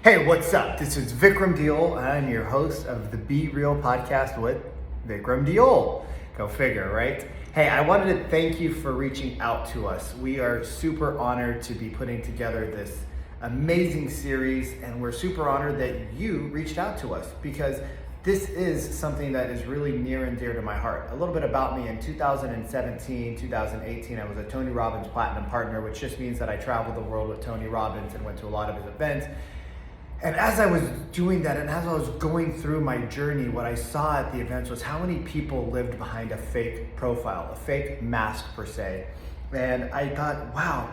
Hey, what's up? This is Vikram Deol. I'm your host of the Be Real podcast with Vikram Deol. Go figure, right? Hey, I wanted to thank you for reaching out to us. We are super honored to be putting together this amazing series, and we're super honored that you reached out to us because this is something that is really near and dear to my heart. A little bit about me: in 2017, 2018, I was a Tony Robbins Platinum Partner, which just means that I traveled the world with Tony Robbins and went to a lot of his events. And as I was doing that, and as I was going through my journey, what I saw at the events was how many people lived behind a fake profile, a fake mask per se. And I thought, wow,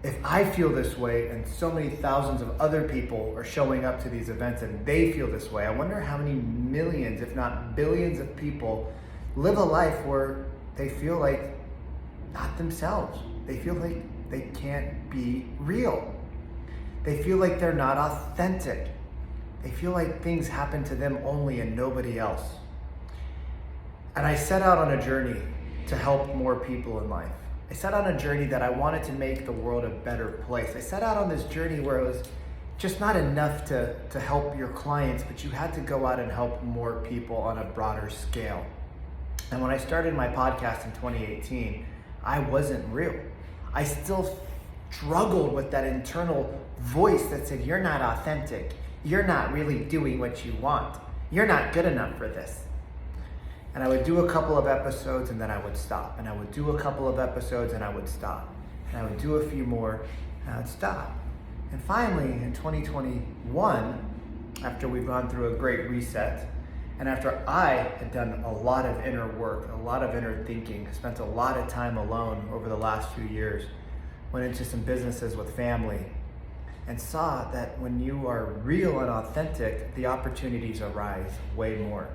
if I feel this way and so many thousands of other people are showing up to these events and they feel this way, I wonder how many millions, if not billions of people live a life where they feel like not themselves. They feel like they can't be real. They feel like they're not authentic. They feel like things happen to them only and nobody else. And I set out on a journey to help more people in life. I set out on a journey that I wanted to make the world a better place. I set out on this journey where it was just not enough to help your clients, but you had to go out and help more people on a broader scale. And when I started my podcast in 2018, I wasn't real. I still struggled with that internal voice that said, you're not authentic. You're not really doing what you want. You're not good enough for this. And I would do a couple of episodes and then I would stop. And I would do a couple of episodes and I would stop. And I would do a few more and I would stop. And finally, in 2021, after we've gone through a great reset, and after I had done a lot of inner work, a lot of inner thinking, spent a lot of time alone over the last few years, went into some businesses with family, and saw that when you are real and authentic, the opportunities arise way more.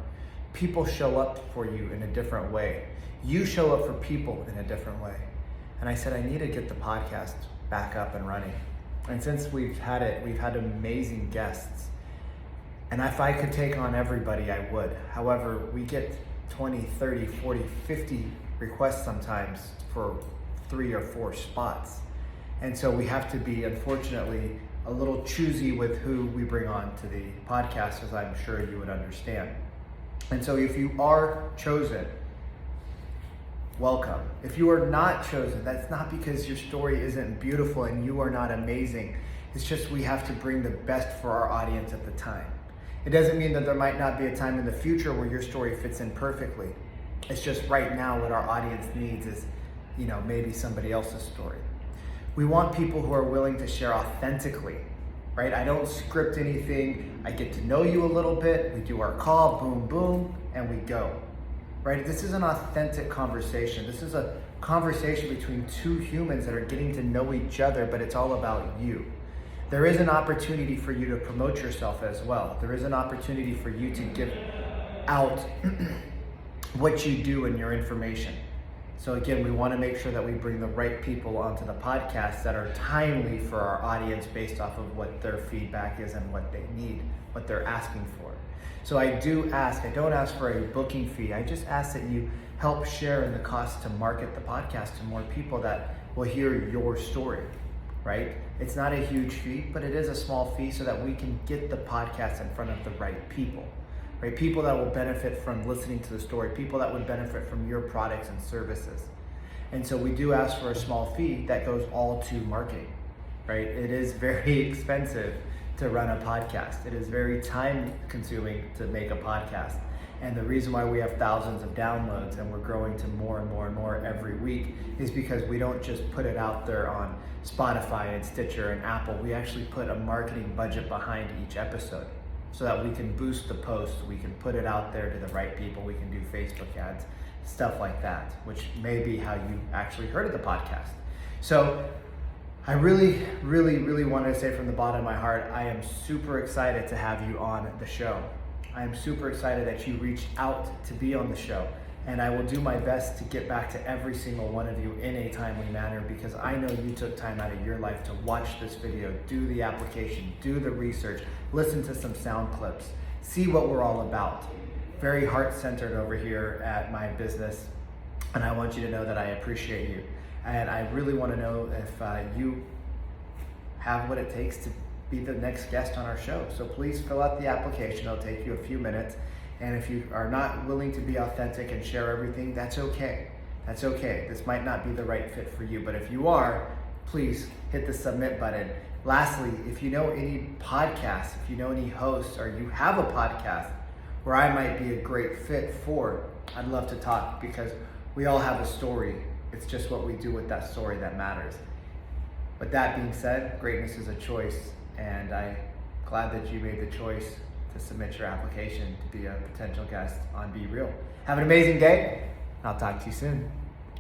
People show up for you in a different way. You show up for people in a different way. And I said, I need to get the podcast back up and running. And since we've had amazing guests. And if I could take on everybody, I would. However, we get 20, 30, 40, 50 requests sometimes for 3 or 4 spots. And so we have to be, unfortunately, a little choosy with who we bring on to the podcast, as I'm sure you would understand. And so if you are chosen, welcome. If you are not chosen, that's not because your story isn't beautiful and you are not amazing. It's just we have to bring the best for our audience at the time. It doesn't mean that there might not be a time in the future where your story fits in perfectly. It's just right now what our audience needs is, maybe somebody else's story. We want people who are willing to share authentically, right? I don't script anything. I get to know you a little bit. We do our call, boom, boom, and we go, right? This is an authentic conversation. This is a conversation between two humans that are getting to know each other, but it's all about you. There is an opportunity for you to promote yourself as well. There is an opportunity for you to give out what you do and your information. So again, we want to make sure that we bring the right people onto the podcast that are timely for our audience based off of what their feedback is and what they need, what they're asking for. So I don't ask for a booking fee. I just ask that you help share in the cost to market the podcast to more people that will hear your story, right? It's not a huge fee, but it is a small fee so that we can get the podcast in front of the right people. Right? People that will benefit from listening to the story, people that would benefit from your products and services. And so we do ask for a small fee that goes all to marketing, right? It is very expensive to run a podcast. It is very time consuming to make a podcast. And the reason why we have thousands of downloads and we're growing to more and more and more every week is because we don't just put it out there on Spotify and Stitcher and Apple. We actually put a marketing budget behind each episode, so that we can boost the post, we can put it out there to the right people, we can do Facebook ads, stuff like that, which may be how you actually heard of the podcast. So I really, really, really want to say from the bottom of my heart, I am super excited to have you on the show. I am super excited that you reached out to be on the show. And I will do my best to get back to every single one of you in a timely manner, because I know you took time out of your life to watch this video, do the application, do the research, listen to some sound clips, see what we're all about. Very heart-centered over here at my business, and I want you to know that I appreciate you. And I really want to know if you have what it takes to be the next guest on our show. So please fill out the application. It'll take you a few minutes. And if you are not willing to be authentic and share everything, that's okay. That's okay. This might not be the right fit for you, but if you are, please hit the submit button. Lastly, if you know any podcasts, if you know any hosts, or you have a podcast where I might be a great fit for, I'd love to talk, because we all have a story. It's just what we do with that story that matters. With that being said, greatness is a choice, and I'm glad that you made the choice to submit your application to be a potential guest on Be Real. Have an amazing day. I'll talk to you soon.